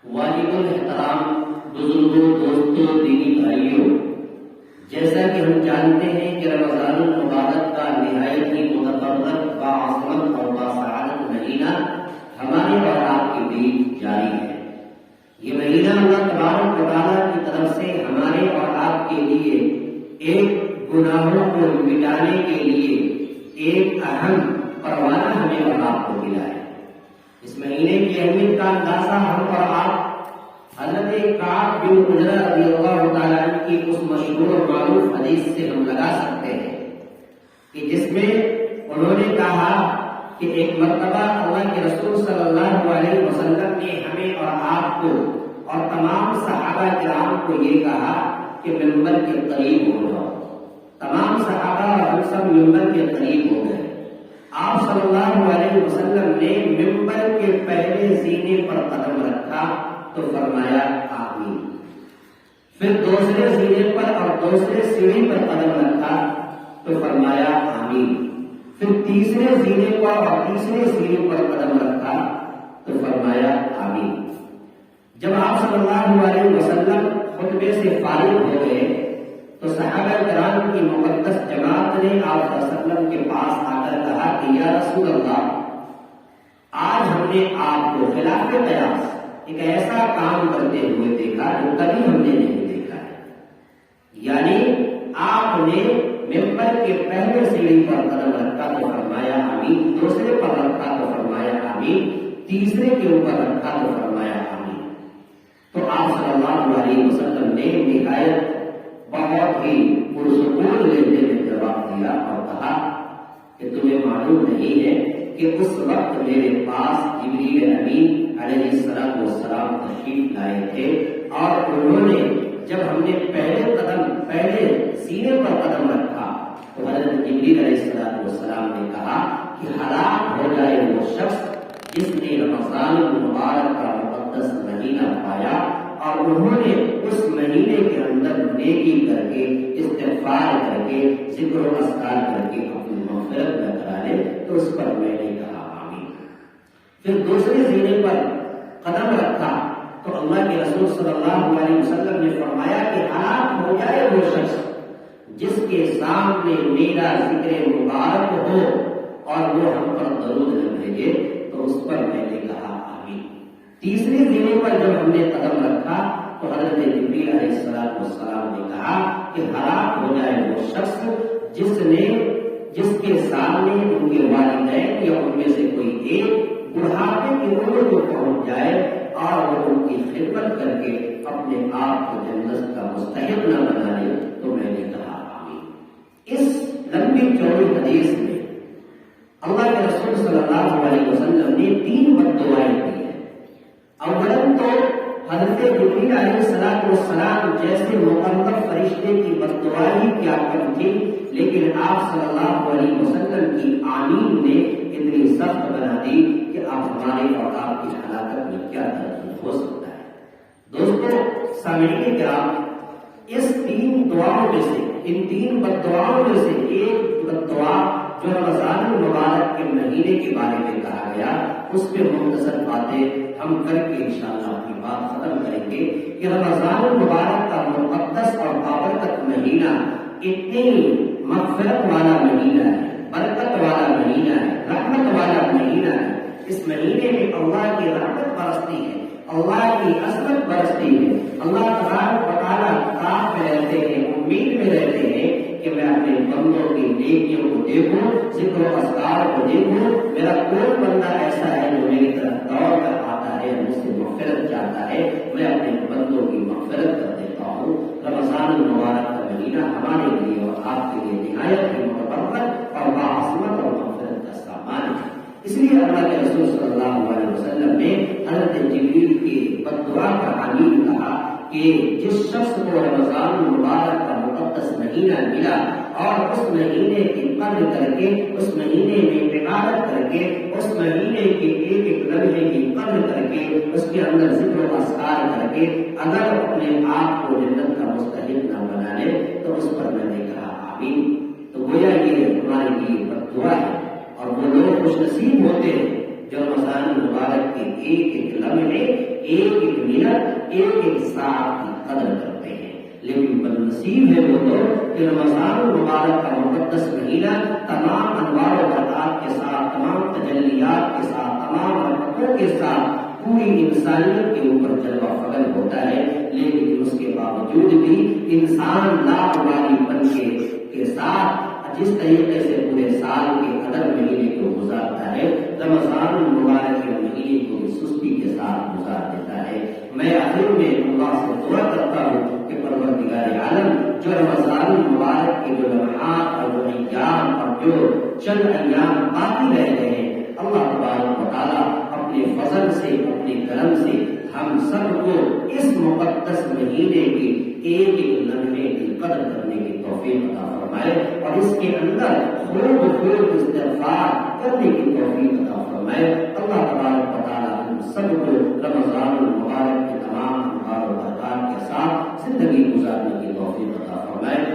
واجب الاحترام بزرگوں، دوستوں، دینی بھائیوں، جیسا کہ ہم جانتے ہیں کہ رمضان المبارک کا نہایت ہی متبرک، باعظمت اور باسعادت مہینہ ہمارے اور آپ کے بیچ جاری ہے۔ یہ مہینہ اللہ تبارک و تعالیٰ کی طرف سے ہمارے اور آپ کے لیے ایک گناہوں کو مٹانے کے لیے ایک اہم پروانہ ہمیں اور آپ کو ملا ہے۔ اس مہینے کی اہمیت کا اندازہ ہم اور آپ حضرت کعب بن عجرہ رضی اللہ تعالیٰ عنہ کی اس مشہور اور معروف حدیث سے ہم لگا سکتے ہیں کہ جس میں انہوں نے کہا کہ ایک مرتبہ اللہ کے رسول صلی اللہ علیہ وسلم نے ہمیں اور آپ کو اور تمام صحابہ کرام کو یہ کہا کہ ممبر کے قریب ہو جاؤ۔ تمام صحابہ اور ہم سب ممبر کے قریب ہو گئے۔ آپ صلی اللہ علیہ وسلم نے ممبر کے پہلے زینے پر قدم رکھا تو فرمایا آمین۔ پھر دوسرے زینے پر اور دوسرے سیڑھی پر قدم رکھا تو فرمایا آمین۔ پھر تیسرے زینے پر اور تیسرے سیڑھی پر قدم رکھا تو فرمایا آمین۔ جب آپ صلی اللہ علیہ وسلم خطبے سے فارغ ہو گئے تو صحابہ کرام کی مقدس جماعت نے آپ صلی اللہ علیہ وسلم کے پاس آ کر کہا کہ یا رسول اللہ، آج ہم نے آپ کو خلاف قیاس ایک ایسا کام کرتے ہوئے دیکھا جو کبھی ہم نے نہیں دیکھا ہے۔ یعنی آپ نے ممبر کے پہلے سیڑھی پر قدم رکھا تو فرمایا آمین، دوسرے پر رکھا تو فرمایا آمین، تیسرے کے اوپر رکھا تو فرمایا آمین۔ تو آپ صلی اللہ علیہ وسلم نے نہایت بہت ہی پرسکون لہجے میں جواب دیا اور کہا کہ تمہیں معلوم نہیں ہے کہ اس وقت میرے پاس جبریل امین علیہ السلام تشریف لائے تھے اور انہوں نے جب ہم نے پہلے سینے پر قدم رکھا تو حضرت جبریل علیہ السلام نے کہا کہ ہلاک ہو جائے وہ شخص جس نے رمضان المبارک کا مقدس مہینہ پایا اور انہوں نے اس مہینے کے اندر نیکی کر کے، استغفار کر کے، ذکر و اذکار کر کے اپنی مغفرت نہ کرا لے تو اس پر میں نے کہا آمین۔ پھر دوسرے زینے پر قدم رکھا تو اللہ کے رسول صلی اللہ علیہ وسلم نے فرمایا کہ ہلاک ہو جائے وہ شخص جس کے سامنے میرا ذکر مبارک ہو اور وہ ہم پر درود نہ بھیجے تو اس پر میں نے کہا آمین۔ تیسرے زینے پر جب ہم نے قدم رکھا تو حضرت جبریل علیہ السلام نے کہا کہ ہلاک ہو جائے وہ شخص جس کے سامنے ان کے والدین یا ان میں سے کوئی ایک بڑھاپے کی عمر کو پہنچ جائے اور وہ ان کی خدمت کر کے اپنے آپ کو جنت کا مستحق نہ بنا لے تو میں نے کہا آمین۔ اس لمبی چوڑی حدیث میں اللہ کے رسول صلی اللہ علیہ وسلم نے 3 بد دعائیں دی ہیں۔ اولاً تو حضرت جبریل علیہ السلام جیسے مقرب فرشتے کی بد دعا ہی کیا کم تھی، لیکن آپ صلی اللہ علیہ وسلم کی آمین نے اتنی سخت بنا دی کہ آپ ہمارے اور آپ کی ہلاکت میں کیا ترجیح ہو سکتا ہے۔ دوستو سامعین کرام، اس 3 دعاؤں میں سے، ان 3 بد دعاؤں میں سے ایک بد دعا جو رمضان المبارک کے مہینے کے بارے میں کہا گیا، اس پہ مختصر باتیں ہم کر کے انشاءاللہ اپنی بات ختم کریں گے کہ رمضان المبارک کا مقدس اور بابرکت مہینہ اتنی مغفرت والا مہینہ ہے، برکت والا مہینہ ہے، رحمت والا مہینہ ہے۔ اس مہینے میں اللہ کی رحمت برستی ہے، اللہ کی عظمت برستی ہے۔ اللہ تبارک و تعالیٰ کتاب میں رہتے ہیں، امید میں رہتے ہیں کہ میں اپنے بندوں کی نیکیوں کو دیکھوں، ذکر و اذکار کو دیکھوں، میرا کوئی بندہ ایسا ہے جو میری طرف دوڑ کر آتا ہے، مجھ سے مغفرت چاہتا ہے، میں اپنے بندوں کی مغفرت کر دیتا ہوں۔ رمضان المبارک کا مہینہ ہمارے لیے اور آپ کے لیے نہایت ہی متبرک اور باعظمت اور مغفرت کا سامان ہے۔ اس لیے اللہ کے رسول صلی اللہ علیہ وسلم نے حضرت جبریل کی بد دعا کا آمین کہا کہ جس شخص کو رمضان المبارک کا مقدس مہینہ ملا اور اس مہینے کی قدر کر کے، اس مہینے میں عبادت کر کے، اس مہینے کے ایک ایک لمحے کی قدر کر کے، اس کے اندر ذکر و اذکار کر کے اگر اپنے آپ کو جنت کا مستحق نہ بنا لے تو اس پر میں نے کہا آمین۔ تو گویا یہ ہمارے لیے بد دعا ہے، اور وہ لوگ خوش نصیب ہوتے ہیں جو رمضان المبارک کے ایک ایک لمحے ایک ایک منٹ ایک ایک ساعت کی قدر کرتے ہیں. لیکن بدنصیب ہے وہ لوگ کہ رمضان المبارک کا مقدس مہینہ تمام انوار و برکات کے ساتھ، تمام تجلیات کے ساتھ، تمام برکتوں کے ساتھ پوری انسانیت کے اوپر جلوہ فغن ہوتا ہے، لیکن اس کے باوجود بھی انسان لاپرواہی پن کے ساتھ جس طریقے سے پورے سال کے قدر مہینے کو گزارتا ہے، رمضان المبارک کے مہینے کو بھی سستی کے ساتھ گزار دیتا ہے. میں آخر میں اللہ سے دعا کرتا ہوں کہ پروردگار عالم جو رمضان المبارک کے جو لمحات اور جو ایام اور جو چند ایام باقی رہ گئے ہیں، اللہ تبارک و تعالیٰ اپنے فضل سے، اپنے کرم سے ہم سب کو اس مقدس مہینے کی ایک ایک لمحے کی قدر کرنے کی توفیق عطا فرمائے اور اس کے اندر خوب استغفار کرنے کی توفیق عطا فرمائے. اللہ تبارک و تعالیٰ ہم سب کو رمضان المبارک کے تمام انوار و برکات کے ساتھ زندگی گزارنے کی توفیق عطا فرمائے.